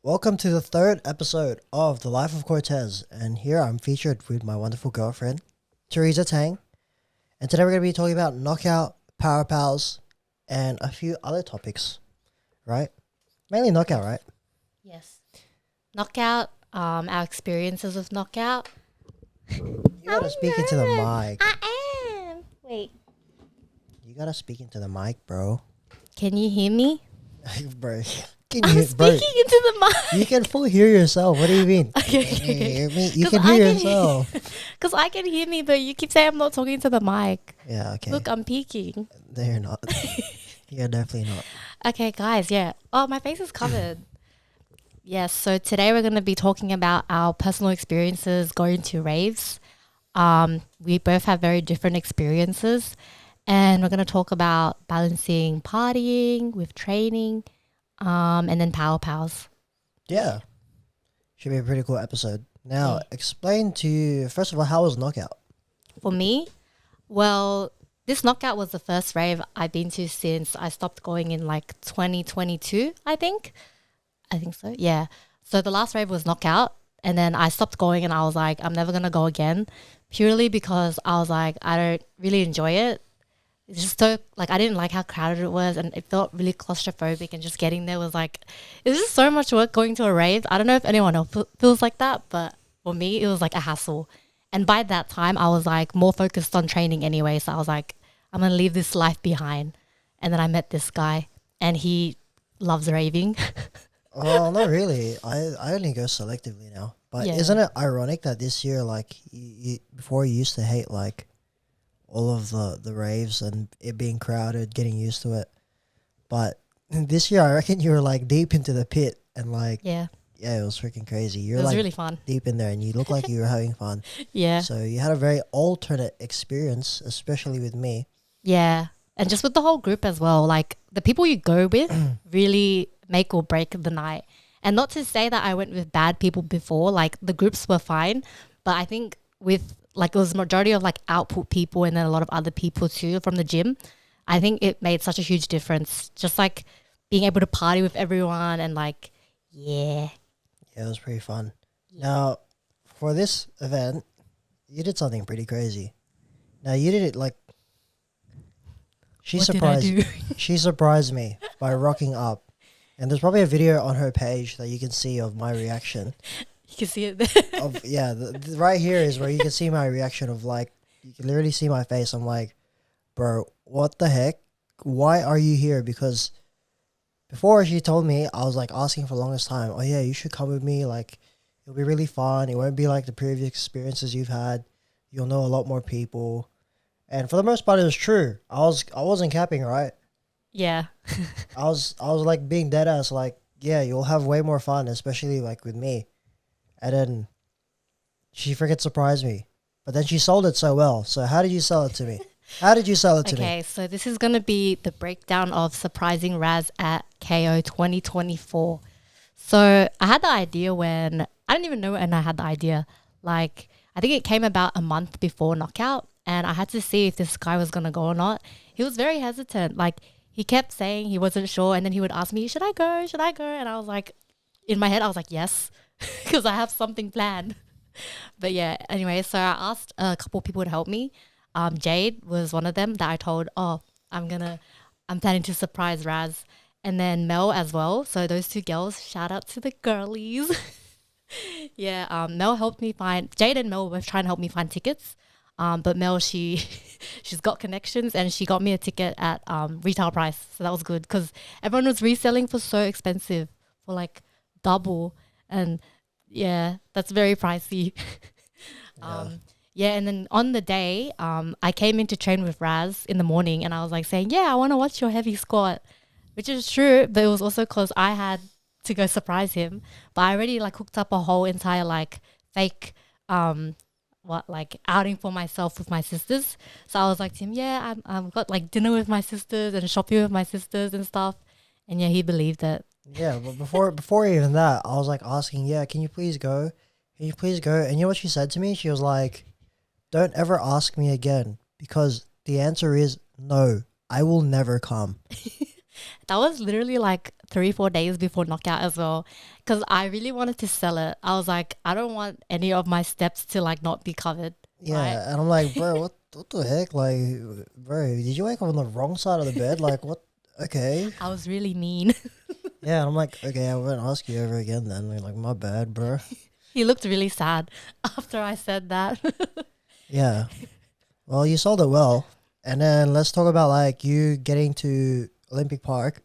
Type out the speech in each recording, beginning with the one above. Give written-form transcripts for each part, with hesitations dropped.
Welcome to the third episode of the Life of Cortez, and here I'm featured with my wonderful girlfriend, Terresa Tang, and today we're going to be talking about knockout, power pals, and a few other topics, right? Mainly knockout, right? Yes. Knockout, our experiences with knockout. You gotta speak into the mic. I am. Wait. You gotta speak into the mic, bro. Can you hear me? Bro, I'm speaking into the mic. you can fully hear yourself. What do you mean? Okay. Hear me? You can hear yourself. Because I can hear me, but you keep saying I'm not talking to the mic. Yeah, okay. Look, I'm peeking. No, you're not. You're definitely not. Okay, guys, yeah. Oh, my face is covered. Yes, so today we're going to be talking about our personal experiences going to raves. We both have very different experiences, and we're going to talk about balancing partying with training, and then power pals. Yeah. Should be a pretty cool episode. Now, explain to, first of all, how was knockout? For me, well, this knockout was the first rave I've been to since I stopped going in like 2022, I think so. Yeah. So the last rave was knockout, and then I stopped going and I was like, I'm never going to go again, purely because I was like, I don't really enjoy it. It's just so, like, I didn't like how crowded it was, and it felt really claustrophobic, and just getting there was like, it was just so much work going to a rave. I don't know if anyone else feels like that, but for me, it was like a hassle. And by that time, I was like more focused on training anyway. So I was like, I'm going to leave this life behind. And then I met this guy, and he loves raving. Oh, not really. I only go selectively now. But isn't it ironic that this year, like, before you used to hate, like, all of the raves and it being crowded, getting used to it. But this year, I reckon you were, like, deep into the pit and, like, yeah, it was freaking crazy. You're, it was like, really fun. Deep in there, and you look like you were having fun. Yeah. So you had a very alternate experience, especially with me. Yeah. And just with the whole group as well. Like, the people you go with really make or break the night. And not to say that I went with bad people before. Like, the groups were fine. But I think with, like, it was majority of, like, output people and then a lot of other people too from the gym. I think it made such a huge difference. Just, like, being able to party with everyone and, like, yeah. Yeah, it was pretty fun. Now, for this event, you did something pretty crazy. Now, you did it, like, She surprised me by rocking up. And there's probably a video on her page that you can see of my reaction. You can see it there. Right here is where you can see my reaction of, like, you can literally see my face. I'm like, bro, what the heck? Why are you here? Because before she told me, I was, like, asking for the longest time, oh yeah, you should come with me. Like, it'll be really fun. It won't be like the previous experiences you've had. You'll know a lot more people. And for the most part, it was true. I wasn't capping, right? Yeah. I was like being dead ass, like, yeah, you'll have way more fun, especially like with me. And then she freaking surprised me. But then she sold it so well. So how did you sell it to me? Okay, so this is going to be the breakdown of surprising Raz at KO 2024. So I had the idea when, I don't even know when I had the idea. Like, I think it came about a month before knockout. And I had to see if this guy was going to go or not. He was very hesitant. Like, he kept saying he wasn't sure. And then he would ask me, should I go? Should I go? And I was like, in my head, I was like, yes, because I have something planned. But yeah, anyway, so I asked a couple people to help me. Jade was one of them that I told, I'm planning to surprise Raz. And then Mel as well. So those two girls, shout out to the girlies. Yeah, Mel helped me find, Jade and Mel were trying to help me find tickets. But Mel, she's got connections, and she got me a ticket at retail price. So that was good because everyone was reselling for so expensive, for like double. And yeah, that's very pricey. And then on the day, I came in to train with Raz in the morning, and I was like saying, yeah, I want to watch your heavy squat, which is true. But it was also because I had to go surprise him. But I already like hooked up a whole entire like fake outing for myself with my sisters. So I was like to him, yeah, I've got like dinner with my sisters and shopping with my sisters and stuff. And yeah, he believed it. Yeah, but before even that, I was like asking, yeah, can you please go? Can you please go? And you know what she said to me? She was like, don't ever ask me again, because the answer is no, I will never come. That was literally like 3-4 days before knockout as well, because I really wanted to sell it. I was like, I don't want any of my steps to like not be covered. Yeah, right? and I'm like, bro, what the heck? Like, bro, did you wake up on the wrong side of the bed? Like, what? Okay. I was really mean. Yeah, and I'm like, okay, I won't ask you ever again then. Like, my bad, bro. He looked really sad after I said that. Yeah. Well, you sold it well. And then let's talk about like you getting to Olympic Park.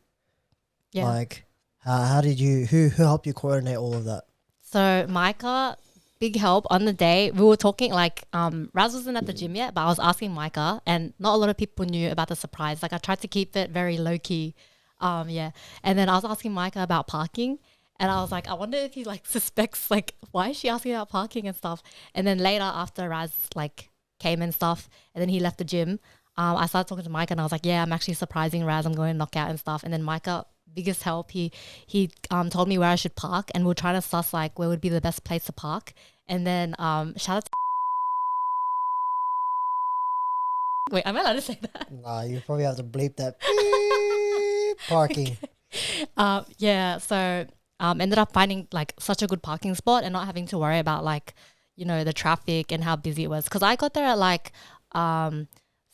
Yeah. Like, how did you, who helped you coordinate all of that? So Micah, big help on the day. We were talking like Raz wasn't at the gym yet, but I was asking Micah, and not a lot of people knew about the surprise. Like I tried to keep it very low key. Yeah. And then I was asking Micah about parking, and I was like, I wonder if he like suspects like why is she asking about parking and stuff. And then later after Raz like came and stuff, and then he left the gym, I started talking to Micah, and I was like, yeah, I'm actually surprising Raz. I'm going to knock out and stuff. And then Micah, biggest help, he told me where I should park, and we are trying to suss like where would be the best place to park. And then shout out to wait, am I allowed to say that? Nah, you probably have to bleep that. Beep, parking. Yeah, so ended up finding like such a good parking spot and not having to worry about like, you know, the traffic and how busy it was, because I got there at like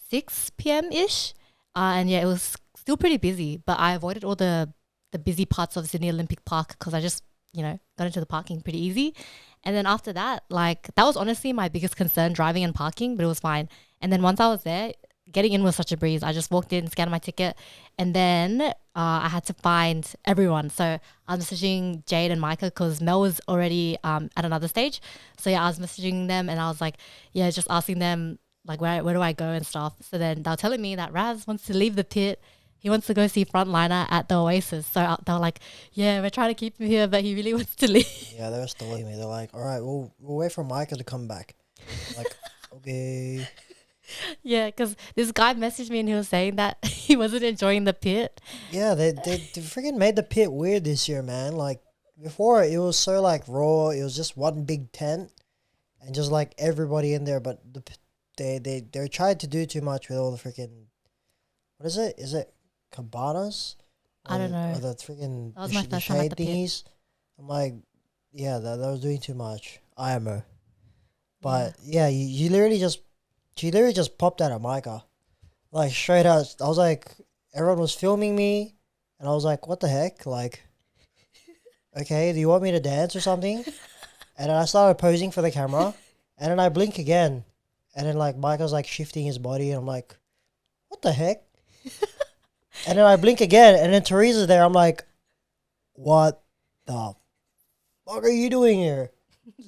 6 p.m. ish, and yeah, it was still pretty busy, but I avoided all the busy parts of Sydney Olympic Park because I just, you know, got into the parking pretty easy. And then after that, like that was honestly my biggest concern, driving and parking, but it was fine. And then once I was there, getting in was such a breeze. I just walked in, scanned my ticket, and then I had to find everyone. So I was messaging Jade and Micah because Mel was already at another stage. So yeah, I was messaging them, and I was like, yeah, just asking them like where do I go and stuff. So then they were telling me that Raz wants to leave the pit. He wants to go see Frontliner at the Oasis. So they were like, yeah, we're trying to keep him here, but he really wants to leave. Yeah, they were stalling me. They're like, all right, we'll wait for Micah to come back. I'm like, okay. Yeah, because this guy messaged me and he was saying that he wasn't enjoying the pit. Yeah, they freaking made the pit weird this year, man. Like, before, it was so, like, raw. It was just one big tent and just, like, everybody in there. But they tried to do too much with all the freaking... What is it? Is it cabanas? I don't know. Or the freaking... That was my the first time at shade the pit. thingies. I'm like, yeah, that was doing too much. IMO. But, yeah, you literally just... She literally just popped out of Micah. Like, straight out. I was like... Everyone was filming me. And I was like, what the heck? Like... Okay, do you want me to dance or something? And then I started posing for the camera. And then I blink again. And then, like, Micah's, like, shifting his body. And I'm like, what the heck? And then I blink again. And then Teresa's there. I'm like, what the fuck are you doing here?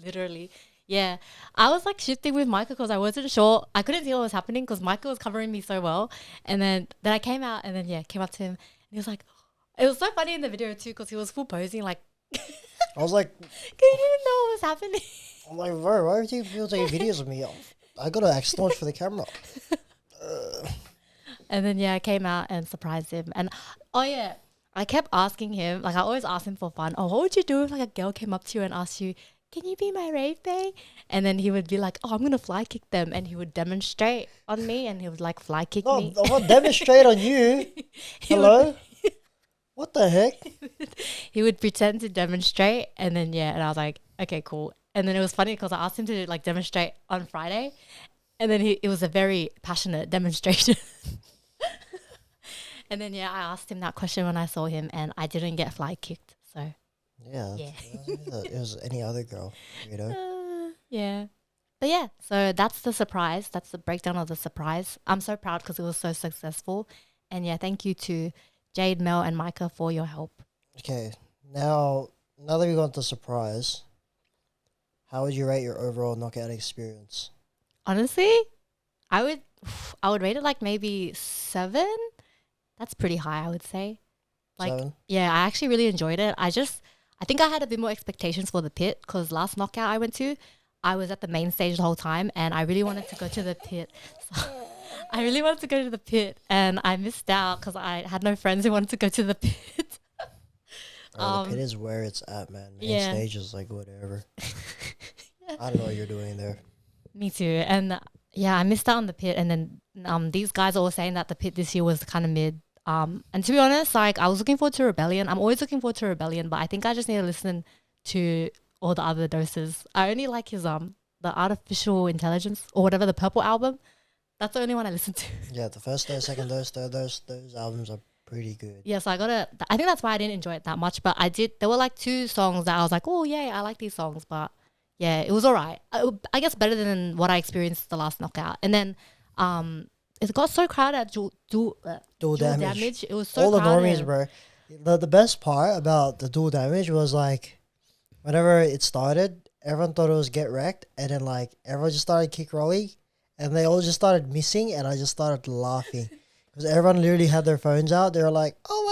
Literally. Yeah. I was like shifting with Micah because I wasn't sure. I couldn't see what was happening because Micah was covering me so well. And then I came out and then, yeah, came up to him. And he was like, it was so funny in the video too because he was full posing like. I was like. Because he didn't know what was happening. I'm like, bro, why are you people taking videos of me? I got to act staunch for the camera. And then, yeah, I came out and surprised him. And, oh, yeah, I kept asking him, like, I always ask him for fun, oh, what would you do if, like, a girl came up to you and asked you, can you be my rave bae? And then he would be like, oh, I'm going to fly kick them. And he would demonstrate on me and he would, like, fly kick me. I want to demonstrate on you. Hello? What the heck? He would pretend to demonstrate. And then, yeah, and I was like, okay, cool. And then it was funny because I asked him to, like, demonstrate on Friday. And then it was a very passionate demonstration. And then, yeah, I asked him that question when I saw him and I didn't get fly kicked. So, yeah. It was any other girl, you know? Yeah. But yeah, so that's the surprise. That's the breakdown of the surprise. I'm so proud because it was so successful. And yeah, thank you to Jade, Mel, and Micah for your help. Okay. Now that we got the surprise, how would you rate your overall knockout experience? Honestly, I would rate it like maybe 7. That's pretty high, I would say. Like, 7? Yeah, I actually really enjoyed it. I think I had a bit more expectations for the pit because last knockout I went to, I was at the main stage the whole time and I really wanted to go to the pit. So I really wanted to go to the pit and I missed out because I had no friends who wanted to go to the pit. The pit is where it's at, man. Main stage is like whatever. I don't know what you're doing there. Me too. And yeah, I missed out on the pit and then these guys are all saying that the pit this year was kind of mid. And to be honest, like I was looking forward to Rebellion. I'm always looking forward to Rebellion, but I think I just need to listen to all the other doses. I only like his the Artificial Intelligence or whatever, the Purple album. That's the only one I listen to. Yeah, the first dose, second dose, third dose, those albums are pretty good. Yeah, so I think that's why I didn't enjoy it that much. But there were like 2 songs that I was like, oh yeah, I like these songs. But yeah, it was all right. I guess better than what I experienced the last knockout. And then it got so crowded at dual damage. It was so all crowded. The normies, bro. The best part about the dual damage was like, whenever it started, everyone thought it was get wrecked, and then like everyone just started kick rolling, and they all just started missing, and I just started laughing because everyone literally had their phones out. They were like, oh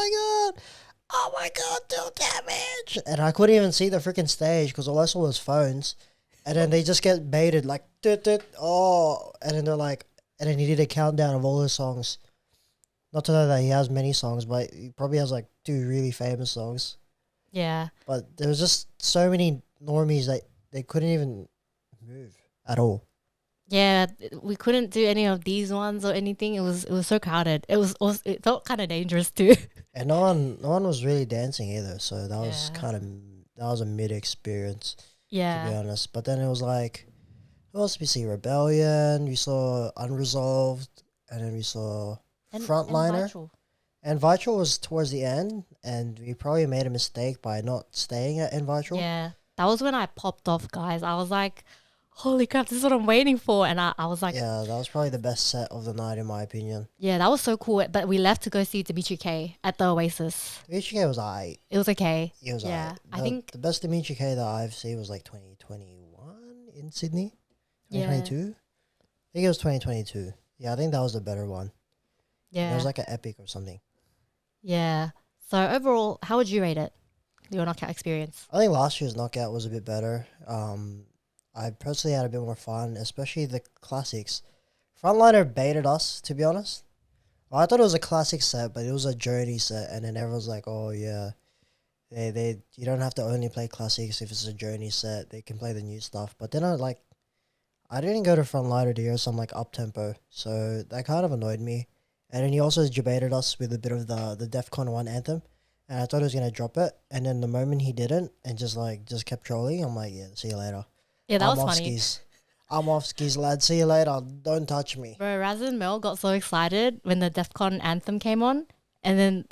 my god, dual damage, and I couldn't even see the freaking stage because all I saw was phones, and then they just get baited like, oh, and then they're like, and then he did a countdown of all his songs. Not to know that he has many songs, but he probably has like 2 really famous songs. Yeah. But there was just so many normies that they couldn't even move at all. Yeah, we couldn't do any of these ones or anything. It was so crowded. It felt kind of dangerous too. And no one was really dancing either. So that was that was a mid experience. Yeah. To be honest, but then it was like, what else did we see? Rebellion. We saw Unresolved, and then we saw Frontliner. And Virtual was towards the end, and we probably made a mistake by not staying in Virtual. Yeah, that was when I popped off, guys. I was like, holy crap, this is what I'm waiting for. And I was like... Yeah, that was probably the best set of the night, in my opinion. Yeah, that was so cool. But we left to go see Dimitri K at the Oasis. Dimitri K was alright. It was okay. It was alright. I think... The best Dimitri K that I've seen was like 2021 in Sydney. 2022? Yeah. I think it was 2022. Yeah, I think that was the better one. Yeah. It was like an epic or something. Yeah. So overall, how would you rate it? Your knockout experience? I think last year's knockout was a bit better. I personally had a bit more fun, especially the classics. Frontliner baited us, to be honest. Well, I thought it was a classic set, but it was a journey set, and then everyone's like, "Oh yeah, they you don't have to only play classics if it's a journey set. They can play the new stuff." But then I didn't go to Frontliner to hear some like up tempo, so that kind of annoyed me. And then he also debated us with a bit of the DEFCON 1 anthem. And I thought he was going to drop it. And then the moment he didn't and just kept trolling, I'm like, yeah, see you later. Yeah, that was funny. Skis. I'm off skis, lad. See you later. Don't touch me. Bro, Raz and Mel got so excited when the DEFCON anthem came on. And then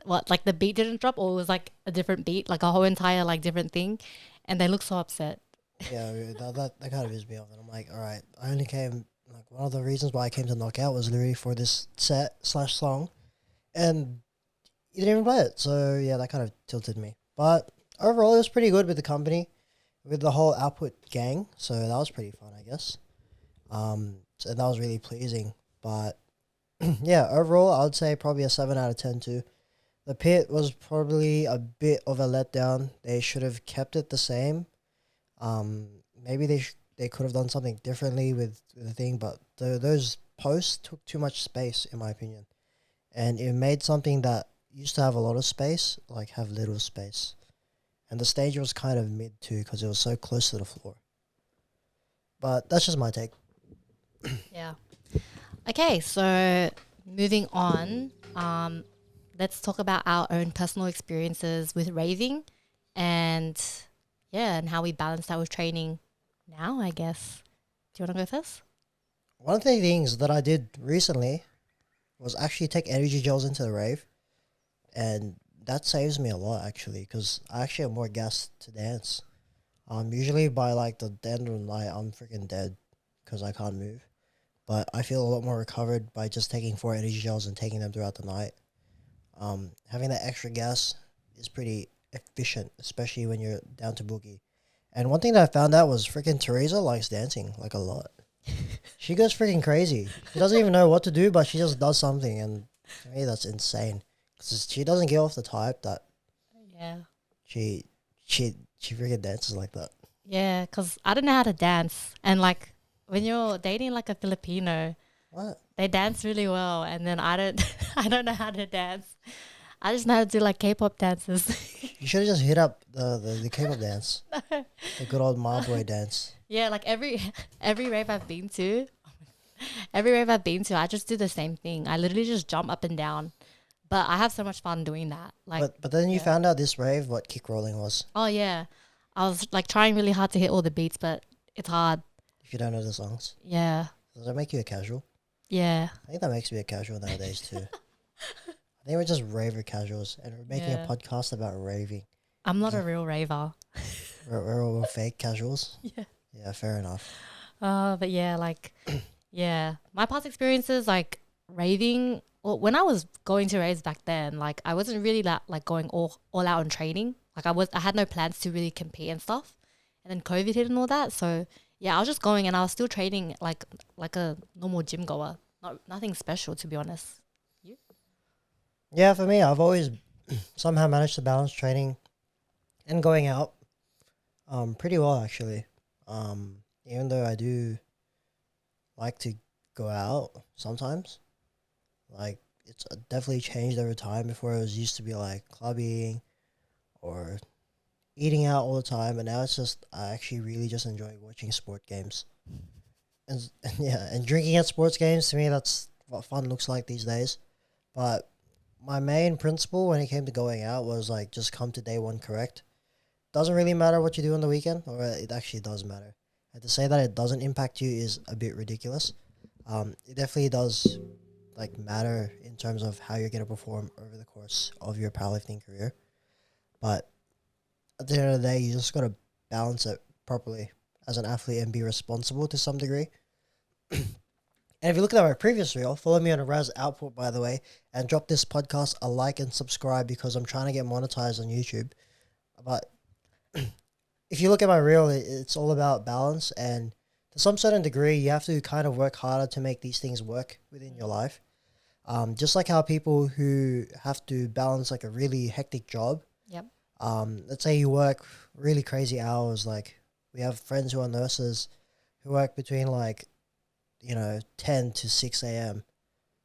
the beat didn't drop, or it was like a different beat, like a whole entire like different thing. And they looked so upset. Yeah, that kind of pissed me off. And I'm like, all right, I only came... Like, one of the reasons why I came to Knockout was literally for this set/song, and you didn't even play it. So yeah, that kind of tilted me. But overall, it was pretty good with the company, with the whole Output gang. So that was pretty fun, I guess. So that was really pleasing. But yeah, overall, I would say probably a 7 out of 10 too. The pit was probably a bit of a letdown. They should have kept it the same. Maybe they could have done something differently with the thing, but those posts took too much space, in my opinion. And it made something that used to have a lot of space, like, have little space. And the stage was kind of mid, too, because it was so close to the floor. But that's just my take. Yeah. Okay, so moving on, let's talk about our own personal experiences with raving and how we balance that with training now, I guess. Do you want to go first? One of the things that I did recently was actually take energy gels into the rave, and that saves me a lot, actually, because I actually have more gas to dance. Usually by like the end of the night, I'm freaking dead because I can't move. But I feel a lot more recovered by just taking 4 energy gels and taking them throughout the night. Having that extra gas is pretty efficient, especially when you're down to boogie. And one thing that I found out was freaking Terresa likes dancing like a lot. She goes freaking crazy. She doesn't even know what to do, but she just does something, and to me that's insane. Because she doesn't get off the type that she freaking dances like that. Yeah, because I don't know how to dance, and like when you're dating like a Filipino, they dance really well, and then I don't know how to dance. I just know how to do like K-pop dances. You should have just hit up the K-pop dance. No. The good old Ma Boy dance. Yeah, like every rave I've been to, I just do the same thing. I literally just jump up and down. But I have so much fun doing that. Like, But then you found out this rave, what kick rolling was. oh yeah, I was like trying really hard to hit all the beats, but it's hard. If you don't know the songs. Yeah. Does that make you a casual? Yeah. I think that makes me a casual nowadays too. I think we're just raver casuals and we're making a podcast about raving. I'm not a real raver. We're all fake casuals. Yeah. Yeah, fair enough. But yeah, like, yeah, my past experiences, like raving. Well, when I was going to raves back then, like I wasn't really that like going all out on training. Like I had no plans to really compete and stuff. And then COVID hit and all that. So yeah, I was just going and I was still training like a normal gym goer. Nothing special, to be honest. You? Yeah, for me, I've always somehow managed to balance training and going out pretty well, actually. Even though I do like to go out sometimes, like it's definitely changed over time. Before it was used to be like clubbing or eating out all the time, and now it's just I actually really just enjoy watching sport games. And drinking at sports games, to me, that's what fun looks like these days. But my main principle when it came to going out was like just come to day one correct. Doesn't really matter what you do on the weekend, or it actually does matter. And to say that it doesn't impact you is a bit ridiculous. It definitely does like matter in terms of how you're going to perform over the course of your powerlifting career. But at the end of the day, you just got to balance it properly as an athlete and be responsible to some degree. And if you look at my previous reel, follow me on a Raz Output, by the way, and drop this podcast a like and subscribe because I'm trying to get monetized on YouTube. But if you look at my reel, it's all about balance, and to some certain degree, you have to kind of work harder to make these things work within your life. Just like how people who have to balance like a really hectic job. Yep. Let's say you work really crazy hours. Like we have friends who are nurses who work between like, 10 to 6 a.m.,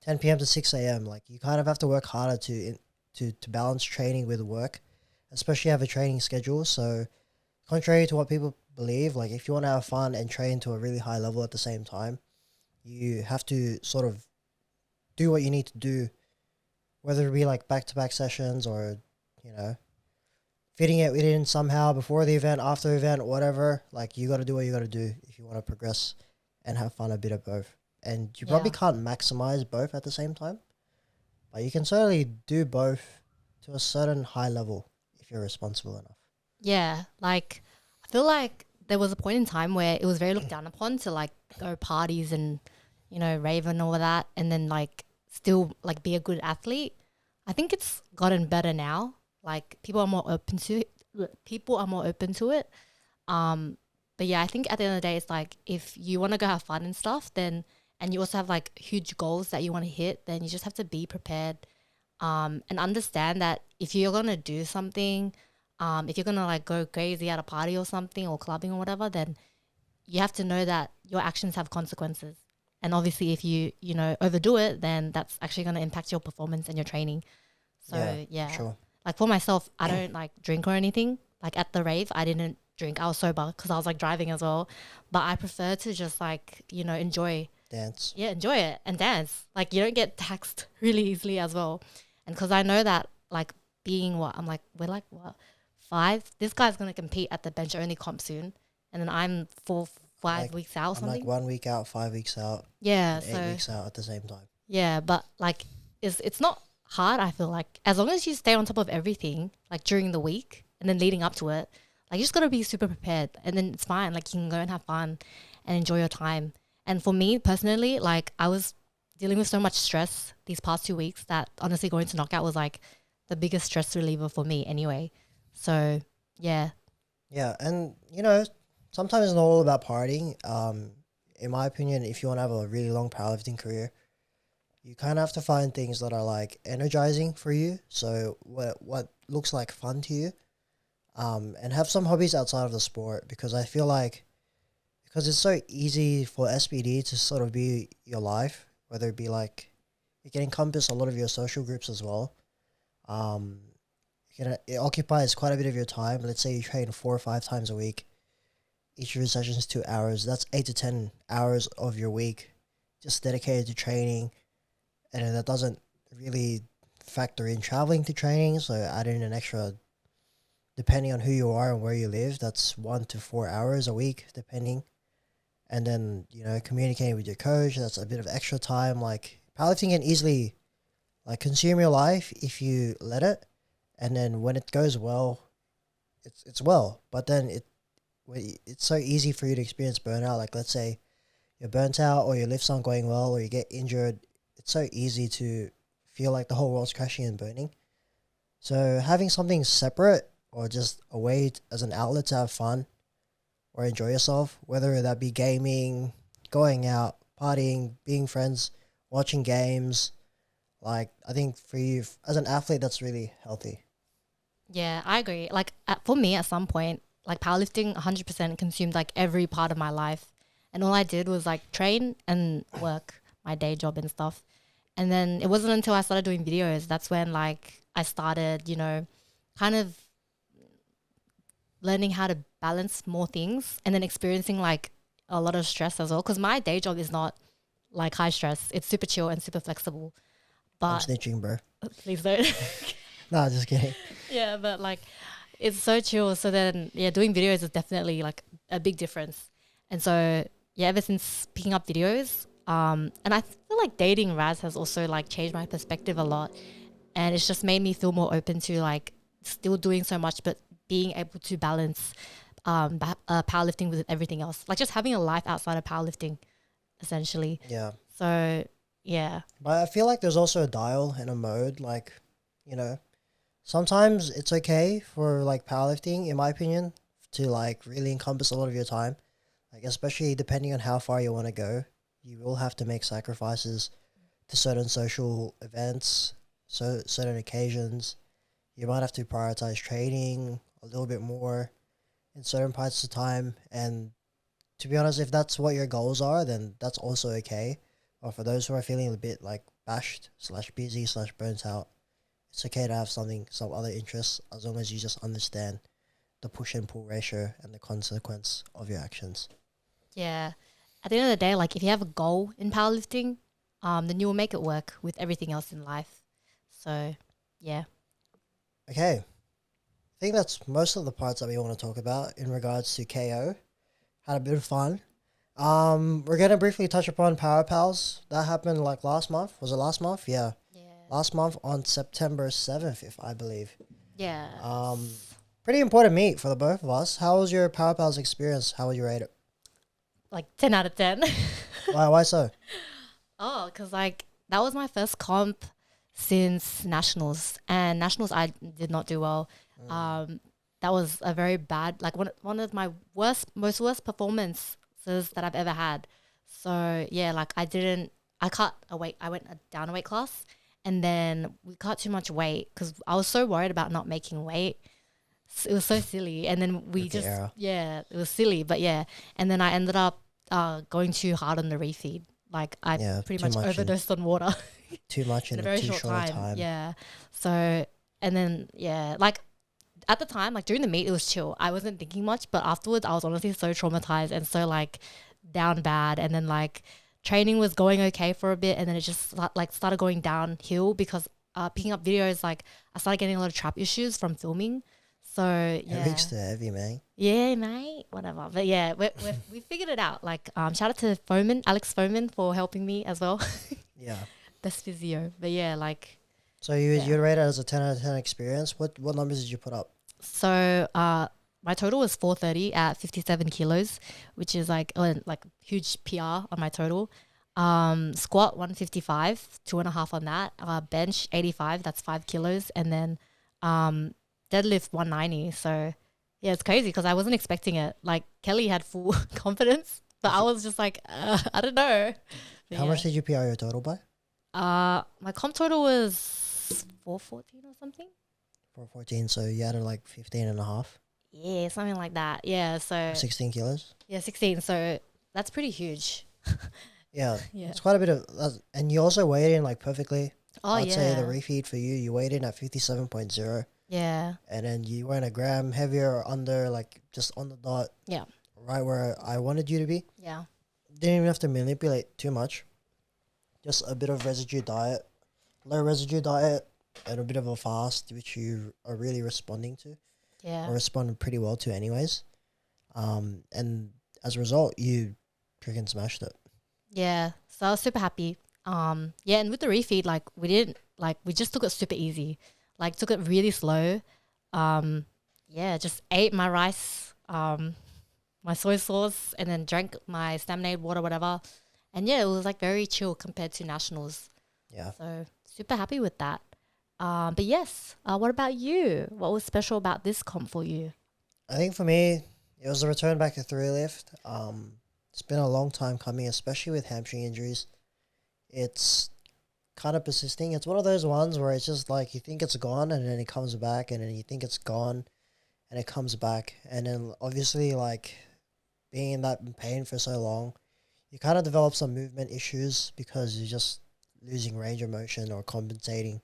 10 p.m. to 6 a.m. Like you kind of have to work harder to balance training with work, especially have a training schedule. So contrary to what people believe, like if you want to have fun and train to a really high level at the same time, you have to sort of do what you need to do, whether it be like back-to-back sessions or, fitting it in somehow before the event, after the event, whatever. Like you got to do what you got to do if you want to progress and have fun a bit of both. And you probably can't maximize both at the same time, but you can certainly do both to a certain high level if you're responsible enough. Yeah, like I feel like there was a point in time where it was very looked down upon to like go parties and, rave and all of that, and then like still like be a good athlete. I think it's gotten better now. Like people are more open to it. But yeah, I think at the end of the day, it's like if you want to go have fun and stuff, then and you also have like huge goals that you want to hit, then you just have to be prepared, and understand that if you're gonna do something, if you're gonna like go crazy at a party or something or clubbing or whatever, then you have to know that your actions have consequences. And obviously, if you overdo it, then that's actually gonna impact your performance and your training. So yeah. Sure. Like for myself, I don't like drink or anything. Like at the rave, I didn't drink. I was sober because I was like driving as well. But I prefer to just like, enjoy. Dance. Yeah, enjoy it and dance. Like you don't get taxed really easily as well. And because I know that like being we're like what, 5? This guy's going to compete at the bench only comp soon. And then I'm 5 weeks out or something. I'm like 1 week out, 5 weeks out. Yeah. 8 weeks out at the same time. Yeah, but like it's not hard, I feel like. As long as you stay on top of everything, like during the week and then leading up to it, like you just got to be super prepared and then it's fine. Like you can go and have fun and enjoy your time. And for me personally, like I was dealing with so much stress these past 2 weeks that honestly going to knockout was like the biggest stress reliever for me anyway. So yeah. Yeah. And sometimes it's not all about partying. In my opinion, if you want to have a really long powerlifting career, you kind of have to find things that are like energizing for you. So what looks like fun to you, and have some hobbies outside of the sport, because I feel like because it's so easy for SBD to sort of be your life, whether it be like it can encompass a lot of your social groups as well. It occupies quite a bit of your time. Let's say you train 4 or 5 times a week. Each of your sessions is 2 hours. That's 8 to 10 hours of your week just dedicated to training. And that doesn't really factor in traveling to training, so add in an extra, depending on who you are and where you live, that's 1 to 4 hours a week, depending. And then, you know, communicating with your coach, that's a bit of extra time. Like, powerlifting can easily, like, consume your life if you let it. And then when it goes well, it's well. But then it's so easy for you to experience burnout. Like, let's say you're burnt out or your lifts aren't going well or you get injured. It's so easy to feel like the whole world's crashing and burning. So having something separate or just a way as an outlet to have fun or enjoy yourself, whether that be gaming, going out, partying, being friends, watching games, like, I think for you as an athlete, that's really healthy. Yeah, I agree. Like, for me, at some point, like, powerlifting 100% consumed like every part of my life, and all I did was like train and work, my day job and stuff. And then it wasn't until I started doing videos that's when like I started, you know, kind of learning how to balance more things and then experiencing like a lot of stress as well. Because my day job is not like high stress. It's super chill and super flexible. But I'm snitching, bro. Please don't. Nah, just kidding. Yeah, but like it's so chill. So then, yeah, doing videos is definitely like a big difference. And so, yeah, ever since picking up videos, and I feel like dating Raz has also like changed my perspective a lot. And it's just made me feel more open to like still doing so much, but being able to balance powerlifting with everything else. Like just having a life outside of powerlifting, essentially. Yeah. So, yeah. But I feel like there's also a dial and a mode. Like, you know, sometimes it's okay for like powerlifting, in my opinion, to like really encompass a lot of your time. Like, especially depending on how far you want to go, you will have to make sacrifices to certain social events, so certain occasions. You might have to prioritize training a little bit more in certain parts of the time. And to be honest, if that's what your goals are, then that's also okay. Or for those who are feeling a bit like bashed / busy / burnt out, it's okay to have some other interests, as long as you just understand the push and pull ratio and the consequence of your actions. Yeah. At the end of the day, like if you have a goal in powerlifting, then you will make it work with everything else in life. So, yeah. Okay. I think that's most of the parts that we want to talk about in regards to KO. Had a bit of fun. We're going to briefly touch upon Power Pals. That happened like last month. Was it last month? Yeah. Last month on September 7th, if I believe. Yeah. Pretty important meet for the both of us. How was your Power Pals experience? How would you rate it? Like 10 out of 10. Why so? Oh, because like that was my first comp since Nationals. And Nationals, I did not do well. That was a very bad, like one of my most worst performances that I've ever had. So yeah, like I cut a weight. I went down a weight class, and then we cut too much weight because I was so worried about not making weight. It was so silly. And then it was silly, but yeah. And then I ended up going too hard on the refeed. Like I pretty much overdosed on water. Too much in a very short time. Yeah. So, and then, yeah, like at the time, like during the meet, it was chill. I wasn't thinking much, but afterwards I was honestly so traumatized and so like down bad. And then like training was going okay for a bit. And then it just like started going downhill because picking up videos, like I started getting a lot of trap issues from filming. So yeah, Heavy to heavy, man. Yeah, mate. Whatever. But yeah, we figured it out. Like, shout out to Alex Foreman for helping me as well. Yeah. Best physio. But yeah, like. So you rate it as a 10 out of 10 experience. What numbers did you put up? So my total was 430 at 57 kilos, which is like huge PR on my total. Squat 155, 2.5 on that. Bench 85, that's 5 kilos, and then deadlift 190. So yeah, it's crazy because I wasn't expecting it. Like Kelly had full confidence, but I was just like, I don't know. But How much did you PR your total by? My comp total was 414 or something. 414. So you added like 15 and a half. Yeah, something like that. Yeah, so 16 kilos. Yeah, 16. So that's pretty huge. Yeah, it's quite a bit of, and you also weighed in like perfectly. I'd say the refeed for you weighed in at 57.0. Yeah. And then you weren't a gram heavier or under, like just on the dot. Yeah. Right where I wanted you to be. Yeah. Didn't even have to manipulate too much. Just a bit of residue diet. Low residue diet. and a bit of a fast, which you are really responding to, Yeah. or responding pretty well to, anyways. And as a result, you freaking smashed it. Yeah. So I was super happy. Yeah, and with the refeed, like we just took it super easy. Like took it really slow. Yeah, just ate my rice, my soy sauce, and then drank my Staminade water, whatever. And yeah, it was like very chill compared to nationals. Yeah. So super happy with that. But yes, what about you? What was special about this comp for you? I think for me, it was a return back to three lift. It's been a long time coming, especially with hamstring injuries. It's kind of persisting. It's one of those ones where it's just like you think it's gone and then it comes back, and then you think it's gone and it comes back. And then obviously, like being in that pain for so long, you kind of develop some movement issues because you're just losing range of motion or compensating,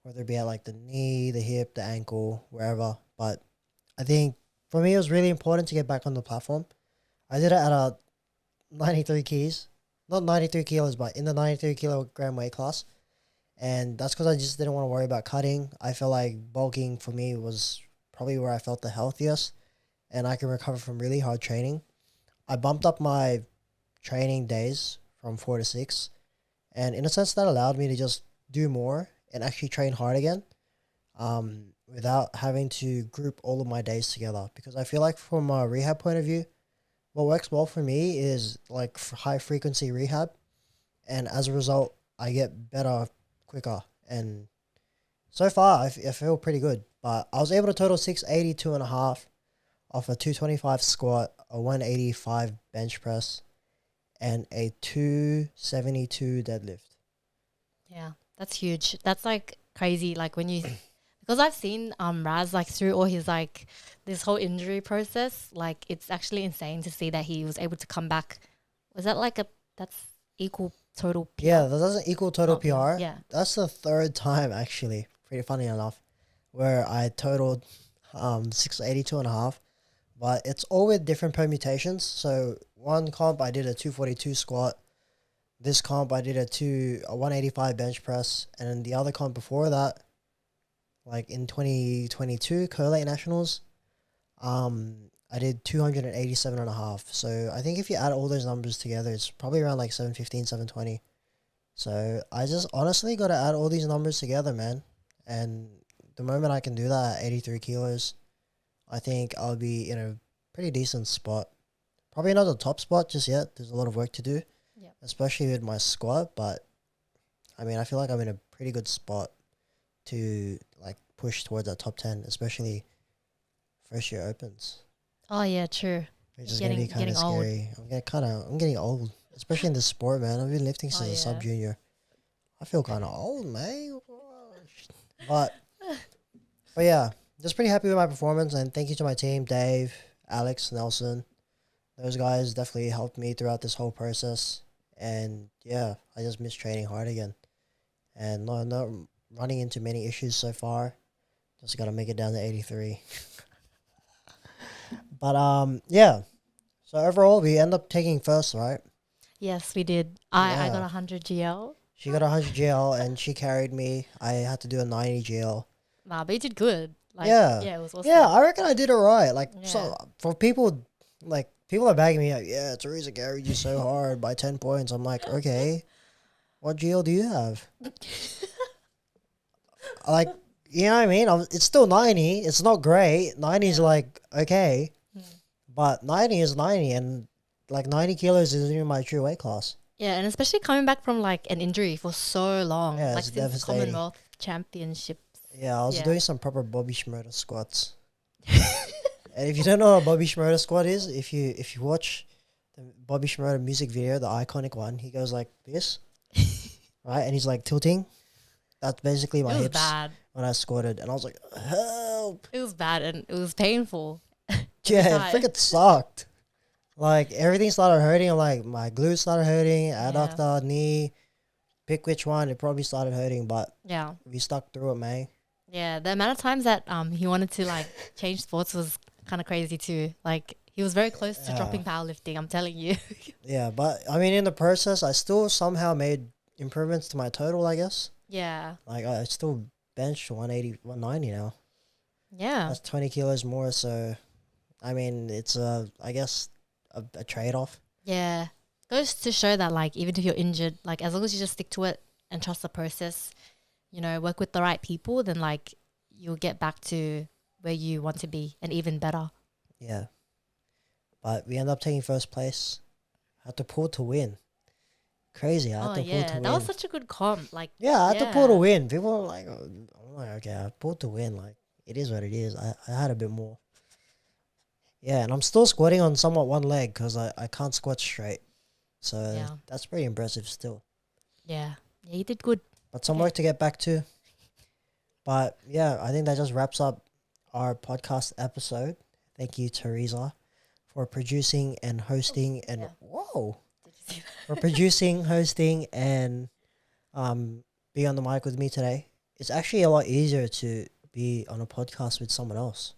whether it be at like the knee, the hip, the ankle, wherever. But I think for me, it was really important to get back on the platform. I did it at a 93 keys, not 93 kilos, but in the 93 kilogram weight class. And that's because I just didn't want to worry about cutting. I felt like bulking for me was probably where I felt the healthiest, and I can recover from really hard training. I bumped up my training days from 4 to 6, and in a sense that allowed me to just do more and actually train hard again, without having to group all of my days together. Because I feel like from a rehab point of view, what works well for me is like high frequency rehab, and as a result, I get better quicker. And so far, I feel pretty good. But I was able to total 682.5 off a 225 squat, a 185 bench press, and a 272 deadlift. Yeah, that's huge. That's like crazy. Like when you, because I've seen Raz like through all his like this whole injury process. Like it's actually insane to see that he was able to come back. Was that like that's equal total PR? Yeah, that doesn't equal total Oh, PR. yeah. That's the third time actually, pretty funny enough, where I totaled 682.5. But it's all with different permutations. So one comp I did a 242 squat. This comp I did a 185 bench press, and then the other comp before that, like in 2022 Collate Nationals, I did 287.5. So I think if you add all those numbers together, it's probably around like 715, 720. So I just honestly got to add all these numbers together, man. And the moment I can do that at 83 kilos, I think I'll be in a pretty decent spot. Probably not the top spot just yet. There's a lot of work to do, especially with my squat. But I mean, I feel like I'm in a pretty good spot to like push towards that top 10, especially first year opens. Oh yeah, true. Which is gonna be kind of scary. I'm getting old, especially in this sport, man. I've been lifting since a sub junior. I feel kind of old, man. But yeah, just pretty happy with my performance, and thank you to my team, Dave, Alex, Nelson. Those guys definitely helped me throughout this whole process. And yeah, I just miss training hard again, and not running into many issues so far. Just gotta make it down to 83. But yeah. So overall, we end up taking first, right? Yes, we did. I got 100 GL. She got 100 GL, and she carried me. I had to do a 90 GL. Nah, but you did good. Like, yeah, it was awesome. Yeah, I reckon I did alright. Like, so for people, like people are bagging me like, yeah, Terresa carried you so hard by 10 points. I'm like, okay, what GL do you have? Like, you know what I mean? It's still 90. It's not great. 90 is like okay. But 90 is 90, and like 90 kilos isn't even my true weight class. Yeah, and especially coming back from like an injury for so long. Yeah, like it's since the Commonwealth Championships. Yeah, I was doing some proper Bobby Schmurder squats. And if you don't know what a Bobby Schmurder squat is, if you watch the Bobby Schmurder music video, the iconic one, he goes like this, right? And he's like tilting. That's basically my hips when I squatted. And I was like, help. It was bad and it was painful. Yeah, it freaking sucked. Like, everything started hurting. Like, my glutes started hurting, adductor, knee. Pick which one. It probably started hurting, but we stuck through it, man. Yeah, the amount of times that he wanted to, like, change sports was kind of crazy, too. Like, he was very close to dropping powerlifting, I'm telling you. Yeah, but, I mean, in the process, I still somehow made improvements to my total, I guess. Yeah. Like, I still bench 180, 190 now. Yeah. That's 20 kilos more. So, I mean, it's I guess a trade off. Yeah. Goes to show that like even if you're injured, like as long as you just stick to it and trust the process, you know, work with the right people, then like you'll get back to where you want to be and even better. Yeah. But we end up taking first place. Had to pull to win. Crazy. I had to pull to win. That was such a good comp. Like, yeah, I had to pull to win. People were like, I'm like, okay, I pulled to win. Like, it is what it is. I had a bit more. Yeah, and I'm still squatting on somewhat one leg because I can't squat straight. So that's pretty impressive still. Yeah. Yeah, you did good. But some work to get back to. But yeah, I think that just wraps up our podcast episode. Thank you, Terresa, for producing and hosting for producing, hosting, and being on the mic with me today. It's actually a lot easier to be on a podcast with someone else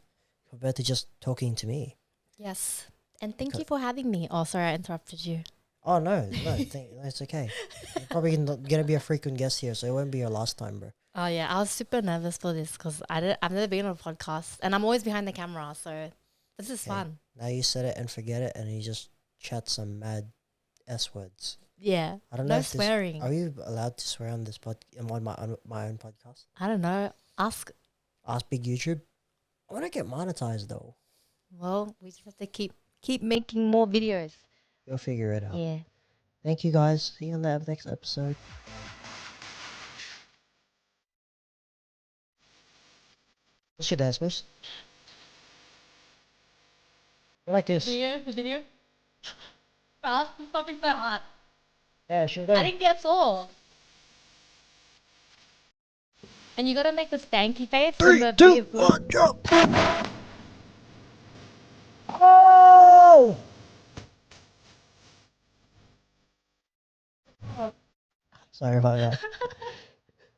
compared to just talking to me. Yes. And thank you for having me. Oh, sorry, I interrupted you. Oh, no, it's okay. You're probably going to be a frequent guest here, so it won't be your last time, bro. Oh, yeah. I was super nervous for this because I've never been on a podcast and I'm always behind the camera. So this is fun. Now you said it and forget it and you just chat some mad S words. Yeah. I don't know. No swearing. Are you allowed to swear on this on my own podcast? I don't know. Ask Big YouTube. I want to get monetized though. Well, we just have to keep making more videos. We'll figure it out. Yeah. Thank you guys. See you on the next episode. What's your dance moves? Like this. Video. Fast, something so hot. Yeah, sure. I didn't get all. And you gotta make the stanky face. 3, 2, 1, jump! Oh! Sorry about that.